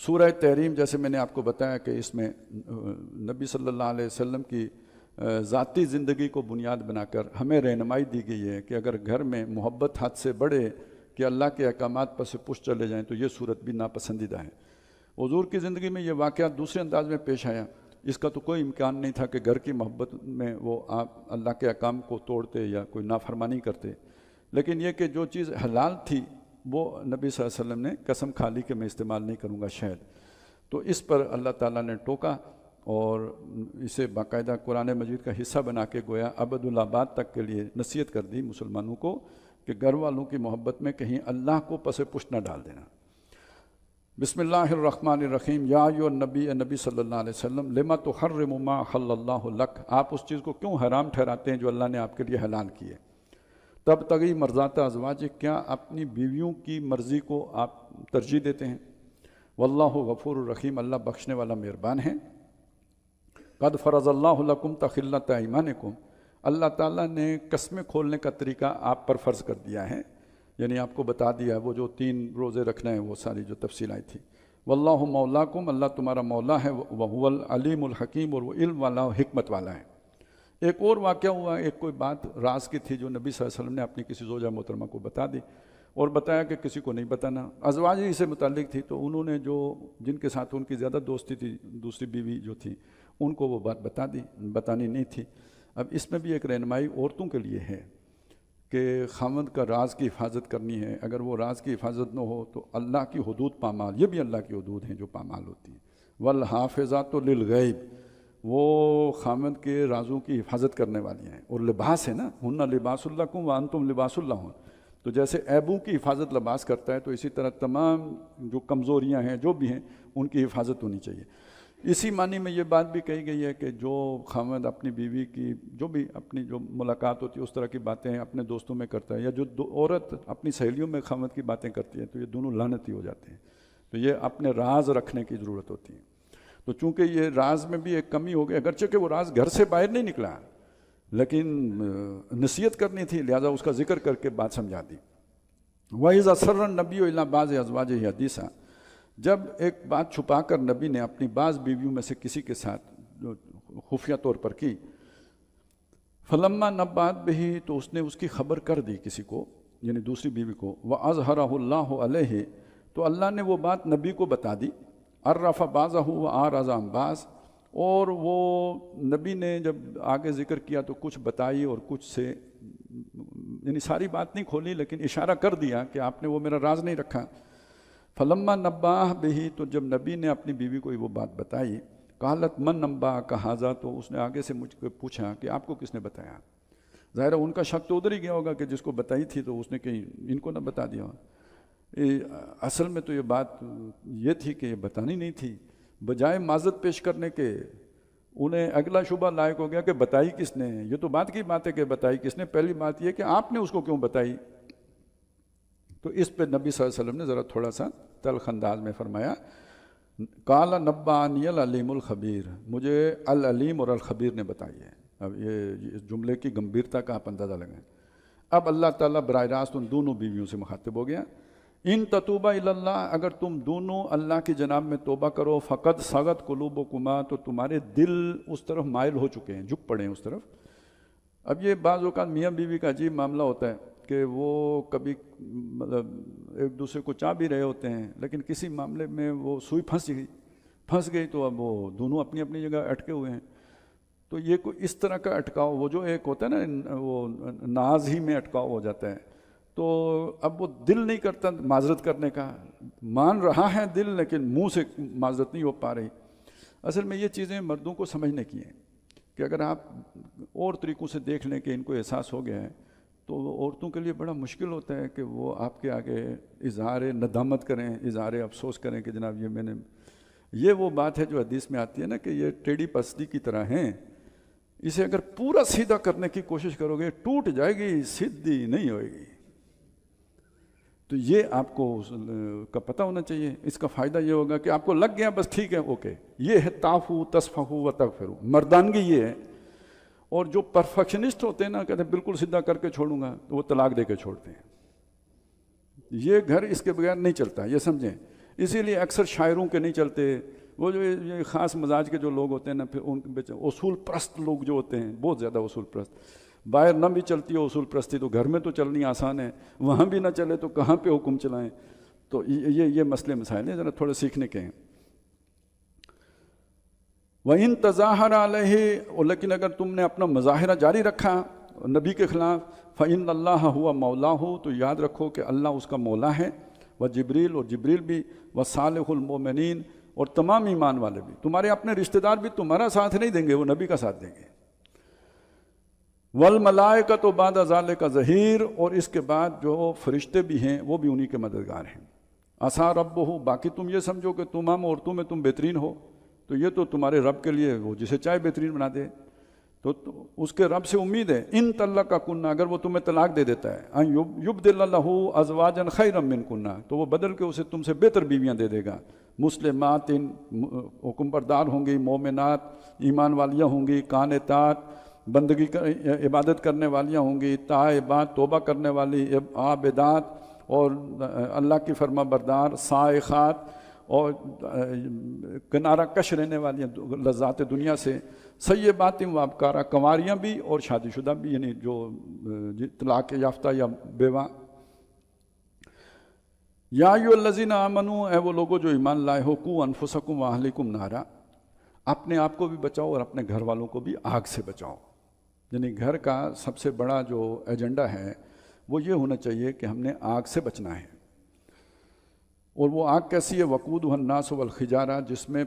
سورہ تحریم جیسے میں نے آپ کو بتایا کہ اس میں نبی صلی اللہ علیہ وسلم کی ذاتی زندگی کو بنیاد بنا کر ہمیں رہنمائی دی گئی ہے کہ اگر گھر میں محبت حد سے بڑھے کہ اللہ کے احکامات پر سے پش چلے جائیں تو یہ صورت بھی ناپسندیدہ ہے۔ حضور کی زندگی میں یہ واقعہ دوسرے انداز میں پیش آیا، اس کا تو کوئی امکان نہیں تھا کہ گھر کی محبت میں وہ آپ اللہ کے احکام کو توڑتے یا کوئی نافرمانی کرتے، لیکن یہ کہ جو چیز حلال تھی وہ نبی صلی اللہ علیہ وسلم نے قسم کھا لی کہ میں استعمال نہیں کروں گا شہد، تو اس پر اللہ تعالیٰ نے ٹوکا اور اسے باقاعدہ قرآن مجید کا حصہ بنا کے گویا ابد الآباد تک کے لیے نصیحت کر دی مسلمانوں کو کہ گھر والوں کی محبت میں کہیں اللہ کو پس پشت نہ ڈال دینا۔ بسم اللہ الرحمن الرحیم، یا ایھا النبی، نبی صلی اللہ علیہ وسلم، لما تحرم ما احل اللہ لک، آپ اس چیز کو کیوں حرام ٹھہراتے ہیں جو اللہ نے آپ کے لیے حلال کی ہے۔ تب تغی مرضات ازواجک، کیا اپنی بیویوں کی مرضی کو آپ ترجیح دیتے ہیں۔ واللہ غفور الرحیم، اللہ بخشنے والا مہربان ہے۔ قد فرض اللہ لکم تحلۃ ایمانکم، اللہ تعالیٰ نے قسمیں کھولنے کا طریقہ آپ پر فرض کر دیا ہے، یعنی آپ کو بتا دیا ہے وہ جو 3 روزے رکھنا ہے وہ ساری جو تفصیل آئی تھی۔ واللہ مولاکم، اللہ تمہارا مولا ہے، وہو العلیم الحکیم، اور وہ علم والا و حکمت والا ہے۔ ایک اور واقعہ ہوا، ایک کوئی بات راز کی تھی جو نبی صلی اللہ علیہ وسلم نے اپنی کسی زوجہ محترمہ کو بتا دی اور بتایا کہ کسی کو نہیں بتانا۔ ازواج ہی سے متعلق تھی تو انہوں نے جن کے ساتھ ان کی زیادہ دوستی تھی، دوسری بیوی جو تھی، ان کو وہ بات بتانی نہیں تھی۔ اب اس میں بھی ایک رہنمائی عورتوں کے لیے ہے کہ خاوند کا راز کی حفاظت کرنی ہے، اگر وہ راز کی حفاظت نہ ہو تو اللہ کی حدود پامال، یہ بھی اللہ کی حدود ہیں جو پامال ہوتی ہیں۔ والحافظات للغیب، وہ خاوند کے رازوں کی حفاظت کرنے والی ہیں، اور لباس ہے نا، ہن لباس لکم وانتم لباس لہن، تو جیسے عیبوں کی حفاظت لباس کرتا ہے تو اسی طرح تمام جو کمزوریاں ہیں جو بھی ہیں ان کی حفاظت ہونی چاہیے۔ اسی معنی میں یہ بات بھی کہی گئی ہے کہ جو خاوند اپنی بیوی کی جو بھی اپنی جو ملاقات ہوتی ہے اس طرح کی باتیں اپنے دوستوں میں کرتا ہے، یا جو عورت اپنی سہیلیوں میں خاوند کی باتیں کرتی ہے، تو یہ دونوں لعنتی ہو جاتے ہیں۔ تو یہ اپنے راز رکھنے کی ضرورت ہوتی ہے۔ تو چونکہ یہ راز میں بھی ایک کمی ہو گئی، اگرچہ کہ وہ راز گھر سے باہر نہیں نکلا لیکن نصیحت کرنی تھی، لہذا اس کا ذکر کر کے بات سمجھا دی۔ وَإِذَا سَرَّ النَّبِيُّ إِلَىٰ بَعْضِ أَزْوَاجِهِ حَدِيثًا، جب ایک بات چھپا کر نبی نے اپنی بعض بیویوں میں سے کسی کے ساتھ خفیہ طور پر کی، فلما نبأت بہ، تو اس نے اس کی خبر کر دی کسی کو، یعنی دوسری بیوی کو، وَأَظْهَرَهُ اللَّهُ عَلَيْهِ، تو اللہ نے وہ بات نبی کو بتا دی، عَرَّفَ بَعْضَهُ وَأَعْرَضَ عَن بَعْضٍ، اور وہ نبی نے جب آگے ذکر کیا تو کچھ بتائی اور کچھ سے، یعنی ساری بات نہیں کھولی لیکن اشارہ کر دیا کہ آپ نے وہ میرا راز نہیں رکھا۔ فلما نبأہ بہ، تو جب نبی نے اپنی بیوی کو وہ بات بتائی، قالت من نبأک ھذا، تو اس نے آگے سے مجھ کو پوچھا کہ آپ کو کس نے بتایا۔ ظاہر ہے ان کا شک تو ادھر ہی گیا ہوگا کہ جس کو بتائی تھی تو اس نے کہیں ان کو نہ بتا دیا۔ اصل میں تو یہ بات یہ تھی کہ یہ بتانی نہیں تھی، بجائے معذرت پیش کرنے کے انہیں اگلا شبہ لائق ہو گیا کہ بتائی کس نے۔ یہ تو بات کی بات ہے کہ بتائی کس نے، پہلی بات یہ کہ آپ نے اس کو کیوں بتائی۔ تو اس پہ نبی صلی اللہ علیہ وسلم نے ذرا تھوڑا سا تلخ انداز میں فرمایا، قال نبأنی العلیم الخبیر، مجھے العلیم اور الخبیر نے بتائی ہے۔ اب یہ جملے کی گمبھیرتا کا آپ اندازہ لگائیں۔ اب اللہ تعالیٰ براہ راست ان دونوں بیویوں سے مخاطب ہو گیا، ان تتوبا الی اللہ، اگر تم دونوں اللہ کی جناب میں توبہ کرو، فقد صغت قلوبکما، تو تمہارے دل اس طرف مائل ہو چکے ہیں، جھک پڑے ہیں اس طرف۔ اب یہ بعض اوقات میاں بیوی کا عجیب معاملہ ہوتا ہے کہ وہ کبھی مطلب ایک دوسرے کو چاہ بھی رہے ہوتے ہیں لیکن کسی معاملے میں وہ سوئی پھنس گئی تو اب وہ دونوں اپنی اپنی جگہ اٹکے ہوئے ہیں۔ تو یہ کوئی اس طرح کا اٹکاؤ، وہ جو ایک ہوتا ہے نا وہ ناز ہی میں اٹکاؤ ہو جاتا ہے، تو اب وہ دل نہیں کرتا معذرت کرنے کا، مان رہا ہے دل لیکن منہ سے معذرت نہیں ہو پا رہی۔ اصل میں یہ چیزیں مردوں کو سمجھنے کی ہیں کہ اگر آپ اور طریقوں سے دیکھ لیں کہ ان کو احساس ہو گیا ہے تو عورتوں کے لیے بڑا مشکل ہوتا ہے کہ وہ آپ کے آگے اظہار ندامت کریں، اظہار افسوس کریں کہ جناب یہ وہ بات ہے جو حدیث میں آتی ہے نا کہ یہ ٹیڑھی پستی کی طرح ہیں، اسے اگر پورا سیدھا کرنے کی کوشش کرو گے ٹوٹ جائے گی، سیدھی نہیں ہوئے گی۔ تو یہ آپ کو کا پتہ ہونا چاہیے۔ اس کا فائدہ یہ ہوگا کہ آپ کو لگ گیا بس ٹھیک ہے اوکے، یہ ہے تعفو تصفحو و تغفرو، مردانگی یہ ہے۔ اور جو پرفیکشنسٹ ہوتے ہیں نا، کہتے ہیں بالکل سیدھا کر کے چھوڑوں گا، تو وہ طلاق دے کے چھوڑتے ہیں۔ یہ گھر اس کے بغیر نہیں چلتا، یہ سمجھیں۔ اسی لیے اکثر شاعروں کے نہیں چلتے، وہ جو یہ خاص مزاج کے جو لوگ ہوتے ہیں نا، پھر ان کے اصول پرست لوگ جو ہوتے ہیں، بہت زیادہ اصول پرست، باہر نہ بھی چلتی ہو اصول پرستی تو گھر میں تو چلنی آسان ہے، وہاں بھی نہ چلے تو کہاں پہ حکم چلائیں. تو یہ مسئلے مسائل ہیں، ذرا تھوڑے سیکھنے کے ہیں. وَإِن تَظَاهَرَ عَلَيْهِ، لیکن اگر تم نے اپنا مظاہرہ جاری رکھا نبی کے خلاف، فَإِنَّ اللَّهَ هُوَ مَوْلَاهُ، تو یاد رکھو کہ اللہ اس کا مولا ہے، وجبریل، اور جبریل بھی، وصالح المؤمنین، اور تمام ایمان والے بھی. تمہارے اپنے رشتہ دار بھی تمہارا ساتھ نہیں دیں گے، وہ نبی کا ساتھ دیں گے. والملائکۃ بعد ذالک ظہیر، اور اس کے بعد جو فرشتے بھی ہیں وہ بھی انہی کے مددگار ہیں. عسیٰ ربہ، باقی تم یہ سمجھو کہ تمام عورتوں میں تم بہترین ہو، تو یہ تو تمہارے رب کے لیے وہ جسے چاہے بہترین بنا دے، تو اس کے رب سے امید ہے. ان طلقکن، اگر وہ تمہیں طلاق دے دیتا ہے، ان یبدل لہ ازواجا خیرا منکن، تو وہ بدل کے اسے تم سے بہتر بیویاں دے دے گا. مسلمات، حکم بردار ہوں گی، مومنات، ایمان والیاں ہوں گی، قانتات، بندگی عبادت کرنے والیاں ہوں گی، تائبات، توبہ کرنے والی، عابدات، اور اللہ کی فرما بردار، سائخات، اور کنارہ کش رہنے والی لذات دنیا سے، سیبات و ابکارہ، کنواریاں بھی اور شادی شدہ بھی، یعنی جو طلاق یافتہ یا بیوہ. یا ایھا الذین آمنوا، اے وہ لوگوں جو ایمان لائے ہو، قوا انفسکم واہلکم نارا، اپنے آپ کو بھی بچاؤ اور اپنے گھر والوں کو بھی آگ سے بچاؤ. یعنی گھر کا سب سے بڑا جو ایجنڈا ہے وہ یہ ہونا چاہیے کہ ہم نے آگ سے بچنا ہے. اور وہ آگ کیسی ہے؟ وقودھا الناس والحجارہ، جس میں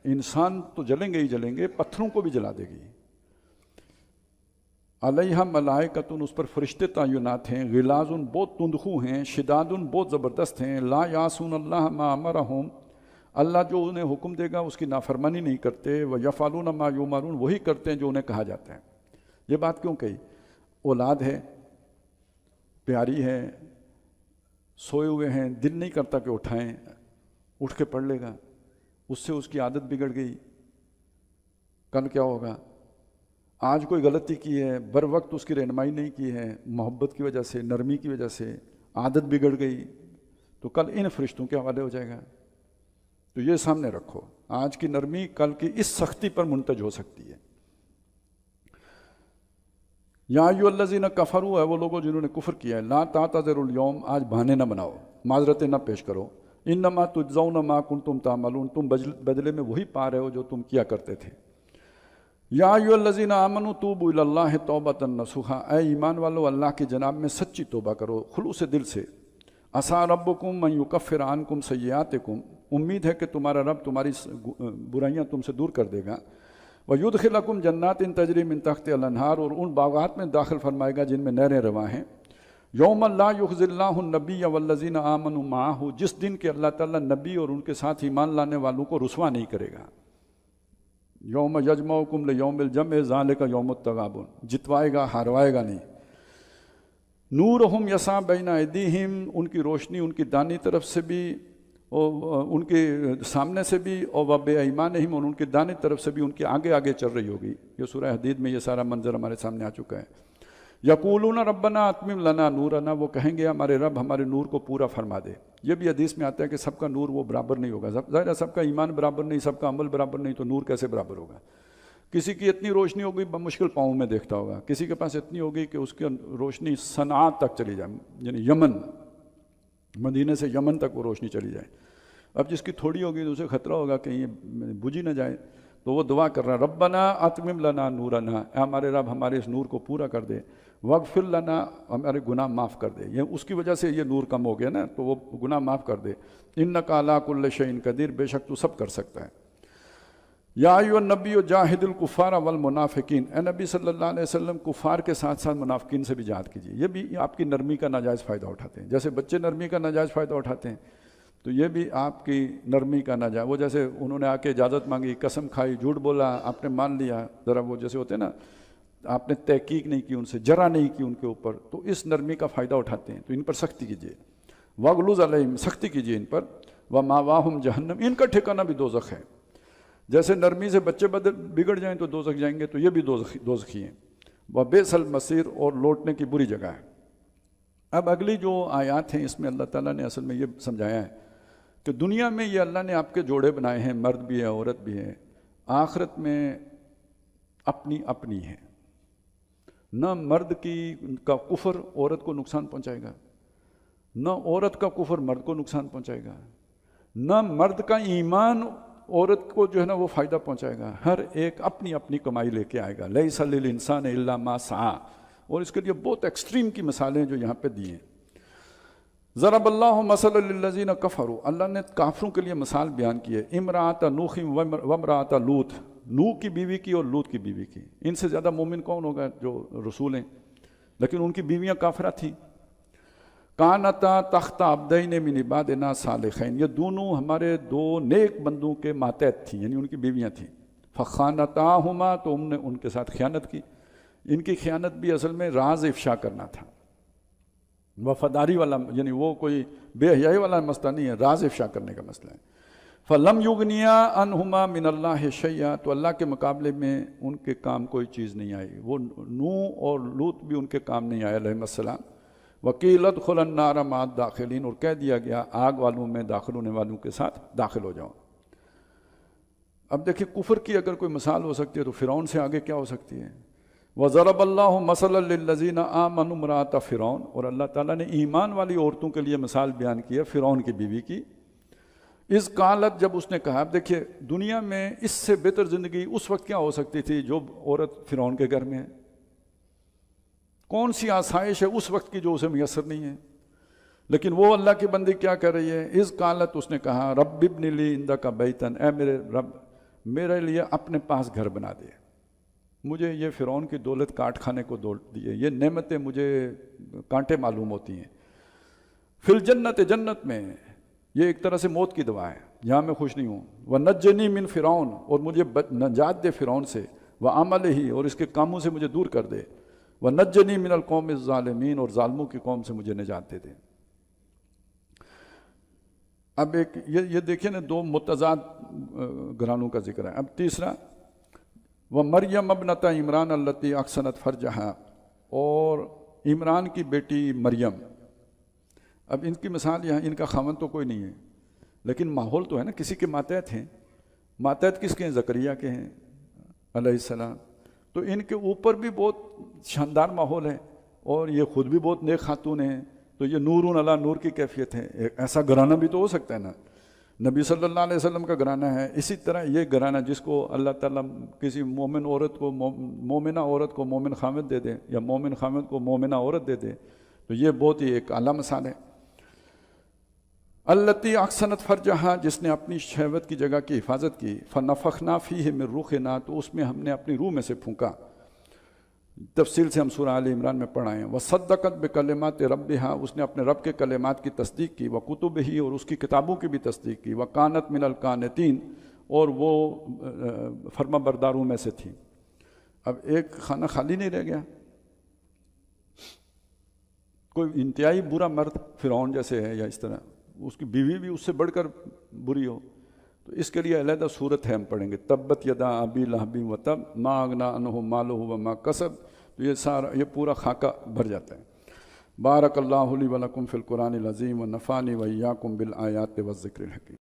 انسان تو جلیں گے ہی جلیں گے، پتھروں کو بھی جلا دے گی. علیہا ملائکۃ، اس پر فرشتے تعینات ہیں، غلاظ، بہت تندخو ہیں، شداد، بہت زبردست ہیں، لا یعصون اللہ ما امرہم، اللہ جو انہیں حکم دے گا اس کی نافرمانی نہیں کرتے، ویفعلون ما یؤمرون، وہی کرتے ہیں جو انہیں کہا جاتا ہے. یہ بات کیوں کہی؟ اولاد ہے، پیاری ہے، سوئے ہوئے ہیں، دل نہیں کرتا کہ اٹھائیں، اٹھ کے پڑھ لے گا، اس سے اس کی عادت بگڑ گئی، کل کیا ہوگا؟ آج کوئی غلطی کی ہے، بر وقت اس کی رہنمائی نہیں کی ہے، محبت کی وجہ سے، نرمی کی وجہ سے عادت بگڑ گئی، تو کل ان فرشتوں کے حوالے ہو جائے گا. تو یہ سامنے رکھو، آج کی نرمی کل کی اس سختی پر منتج ہو سکتی ہے. یا ایھا الذین کفروا، ہے وہ لوگوں جنہوں نے کفر کیا ہے، لا تعتذروا اليوم، آج بہانے نہ بناؤ، معذرتیں نہ پیش کرو. انما تجزون ما کنتم تعملون، تم بدلے میں وہی پا رہے ہو جو تم کیا کرتے تھے. یا ایھا الذین آمنوا توبوا الی اللہ توبۃ نصوحا، اے ایمان والو اللہ کی جناب میں سچی توبہ کرو، خلوص دل سے. عسیٰ ربکم ان یکفر عنکم سیئاتکم، امید ہے کہ تمہارا رب تمہاری برائیاں تم سے دور کر دے گا. وَيُدْخِلَكُمْ جَنَّاتٍ تَجْرِی مِن تَحْتِھَا الْأَنْہَار، اور ان باغات میں داخل فرمائے گا جن میں نہریں رواں ہیں. یوم لا یخزی اللہ النبی والذین آمنوا معہ، جس دن کہ اللہ تعالیٰ نبی اور ان کے ساتھ ایمان لانے والوں کو رسوا نہیں کرے گا. یوم یجمعکم لیوم الجمع ذالک یوم التغابن، جتوائے گا، ہاروائے گا نہیں. نورہم یسعی بین ایدیہم، ان کی روشنی ان کی دانی طرف سے بھی اور ان کے سامنے سے بھی، اور وبایمانہم، اور ان کی دائیں طرف سے بھی ان کے آگے آگے چل رہی ہوگی. یہ سورہ حدید میں یہ سارا منظر ہمارے سامنے آ چکا ہے. یقولون ربنا اتمم لنا نورنا، وہ کہیں گے ہمارے رب ہمارے نور کو پورا فرما دے. یہ بھی حدیث میں آتا ہے کہ سب کا نور وہ برابر نہیں ہوگا، ظاہر ہے سب کا ایمان برابر نہیں، سب کا عمل برابر نہیں، تو نور کیسے برابر ہوگا؟ کسی کی اتنی روشنی ہوگی بمشکل پاؤں میں دیکھتا ہوگا، کسی کے پاس اتنی ہوگی کہ اس کی روشنی صنعاء تک چلی جائے، یعنی یمن، مدینے سے یمن تک وہ روشنی چلی جائے. اب جس کی تھوڑی ہوگی تو اسے خطرہ ہوگا کہ یہ بجھی نہ جائے، تو وہ دعا کر رہا ہے ربنا اتمم لنا نورنا، اے ہمارے رب ہمارے اس نور کو پورا کر دے. واغفر لنا، ہمارے گناہ معاف کر دے. یہ اس کی وجہ سے یہ نور کم ہو گیا نا، تو وہ گناہ معاف کر دے. انک علی کل شیء قدیر، بے شک تو سب کر سکتا ہے. یا ایھا النبی جاہد الکفار والمنافقین، اے نبی صلی اللہ علیہ وسلم کفار کے ساتھ ساتھ منافقین سے بھی جہاد کیجیے. یہ بھی آپ کی نرمی کا ناجائز فائدہ اٹھاتے ہیں، جیسے بچے نرمی کا ناجائز فائدہ اٹھاتے ہیں، تو یہ بھی آپ کی نرمی کا ناجائز. وہ جیسے انہوں نے آ کے اجازت مانگی، قسم کھائی، جھوٹ بولا، آپ نے مان لیا، ذرا وہ جیسے ہوتے ہیں نا، آپ نے تحقیق نہیں کی ان سے، جرا نہیں کی ان کے اوپر، تو اس نرمی کا فائدہ اٹھاتے ہیں. تو ان پر سختی کیجیے. وغلظ علیہم، سختی کیجیے ان پر. ومأواہم جہنم، ان کا ٹھکانہ بھی دوزخ ہے. جیسے نرمی سے بچے بگڑ جائیں تو دوزخ جائیں گے، تو یہ بھی دوزخی ہیں. وبئس المصیر، اور لوٹنے کی بری جگہ ہے. اب اگلی جو آیات ہیں اس میں اللہ تعالیٰ نے اصل میں یہ سمجھایا ہے کہ دنیا میں یہ اللہ نے آپ کے جوڑے بنائے ہیں، مرد بھی ہے عورت بھی ہے، آخرت میں اپنی اپنی ہے۔ نہ مرد کا کفر عورت کو نقصان پہنچائے گا، نہ عورت کا کفر مرد کو نقصان پہنچائے گا، نہ مرد کا ایمان عورت کو جو ہے نا وہ فائدہ پہنچائے گا۔ ہر ایک اپنی اپنی کمائی لے کے آئے گا۔ لیس للانسان الا ما سعی، اور اس کے لیے بہت ایکسٹریم کی مثالیں جو یہاں پہ دی ہیں۔ ضرب اللہ مثلا للذین کفروا، اللہ نے کافروں کے لیے مثال بیان کی ہے، امرأۃ نوح وامرأۃ لوط، نوح کی بیوی کی اور لوط کی بیوی کی۔ ان سے زیادہ مومن کون ہوگا جو رسول ہیں، لیکن ان کی بیویاں کافرہ تھیں۔ کانتا تحت عبدین من عبادنا صالحین، یہ دونوں ہمارے دو نیک بندوں کے ماتحت تھیں، یعنی ان کی بیویاں تھیں۔ فخانتاہما، تو ہم نے ان کے ساتھ خیانت کی۔ ان کی خیانت بھی اصل میں راز افشا کرنا تھا، وفاداری والا، یعنی وہ کوئی بے حیائی والا مسئلہ نہیں ہے، راز افشا کرنے کا مسئلہ ہے۔ فَلَمْ يُغْنِيَا عَنْهُمَا مِنَ اللَّهِ شَيْئًا، تو اللہ کے مقابلے میں ان کے کام کوئی چیز نہیں آئی، وہ نوح اور لوط بھی ان کے کام نہیں آئے علیہ السلام۔ وَقِيلَ ادْخُلُوا النَّارَ مَعَ الدَّاخِلِينَ، اور کہہ دیا گیا آگ والوں میں داخل ہونے والوں کے ساتھ داخل ہو جاؤ۔ اب دیکھیں کفر کی اگر کوئی مثال ہو سکتی ہے تو فرعون سے آگے کیا ہو سکتی ہے؟ وَضَرَبَ اللَّهُ مَثَلًا لِلَّذِينَ آمَنُوا امْرَأَتَ فرعون، اور اللہ تعالیٰ نے ایمان والی عورتوں کے لیے مثال بیان کی ہے فرعون کی بیوی کی۔ اس قالت، جب اس نے کہا، اب دیکھیے دنیا میں اس سے بہتر زندگی اس وقت کیا ہو سکتی تھی جو عورت فرعون کے گھر میں ہے؟ کون سی آسائش ہے اس وقت کی جو اسے میسر نہیں ہے؟ لیکن وہ اللہ کی بندی کیا کر رہی ہے؟ اس قالت، اس نے کہا، رب ابن لی عندک بیتن، اے میرے رب میرے لیے اپنے پاس گھر بنا دے، مجھے یہ فرعون کی دولت کاٹ کھانے کو دیے، یہ نعمتیں مجھے کانٹے معلوم ہوتی ہیں۔ فی الجنت، جنت میں، یہ ایک طرح سے موت کی دعا ہے، یہاں میں خوش نہیں ہوں۔ وَنَجِّنِی مِن فرعون، اور مجھے نجات دے فرعون سے، وَعَمَلِهِ، اور اس کے کاموں سے مجھے دور کر دے، وَنَجِّنِی مِنَ الْقَوْمِ الظَّالِمِينَ، اور ظالموں کی قوم سے مجھے نجات دے دے۔ اب ایک یہ دیکھیں نا، دو متضاد گھرانوں کا ذکر ہے۔ اب تیسرا، وَمَرْيَمَ ابْنَتَ عمران الَّتِي أَحْصَنَتْ فَرْجَهَا، اور عمران کی بیٹی مریم۔ اب ان کی مثال یہاں، ان کا خاوند تو کوئی نہیں ہے، لیکن ماحول تو ہے نا، کسی کے ماتحت ہیں۔ ماتحت کس کے ہیں؟ زکریا کے ہیں علیہ السلام۔ تو ان کے اوپر بھی بہت شاندار ماحول ہے، اور یہ خود بھی بہت نیک خاتون ہیں، تو یہ نور علی نور کی کیفیت ہے۔ ایسا گھرانہ بھی تو ہو سکتا ہے نا، نبی صلی اللہ علیہ وسلم کا گھرانہ ہے۔ اسی طرح یہ گھرانہ جس کو اللہ تعالیٰ کسی مومن عورت کو مومنہ عورت کو مومن خامد دے دے، یا مومن خامد کو مومنہ عورت دے دے، تو یہ بہت ہی ایک اعلیٰ مثال ہے۔ التی احسنت فرجہا، جس نے اپنی شہوت کی جگہ کی حفاظت کی، فنفخنا فیہ من روحنا، تو اس میں ہم نے اپنی روح میں سے پھونکا۔ تفصیل سے ہم سورہ آل عمران میں پڑھائے ہیں۔ وصدقت بکلمات ربہا، اس نے اپنے رب کے کلمات کی تصدیق کی، وکتبہ، اور اس کی کتابوں کی بھی تصدیق کی، وکانت من القانتین، اور وہ فرما برداروں میں سے تھی۔ اب ایک خانہ خالی نہیں رہ گیا۔ کوئی انتہائی برا مرد فرعون جیسے ہے، یا اس طرح اس کی بیوی بھی اس سے بڑھ کر بری ہو، تو اس کے لیے علیحدہ صورت ہے، ہم پڑھیں گے، تبت یدا ابی لہب وتب ما اغنی عنہ مالہ وما کسب، تو یہ پورا خاکہ بھر جاتا ہے۔ بارک اللہ لی ولکم فی القرآن العظیم ونفعنی وایاکم بالآیات والذکر الحکیم۔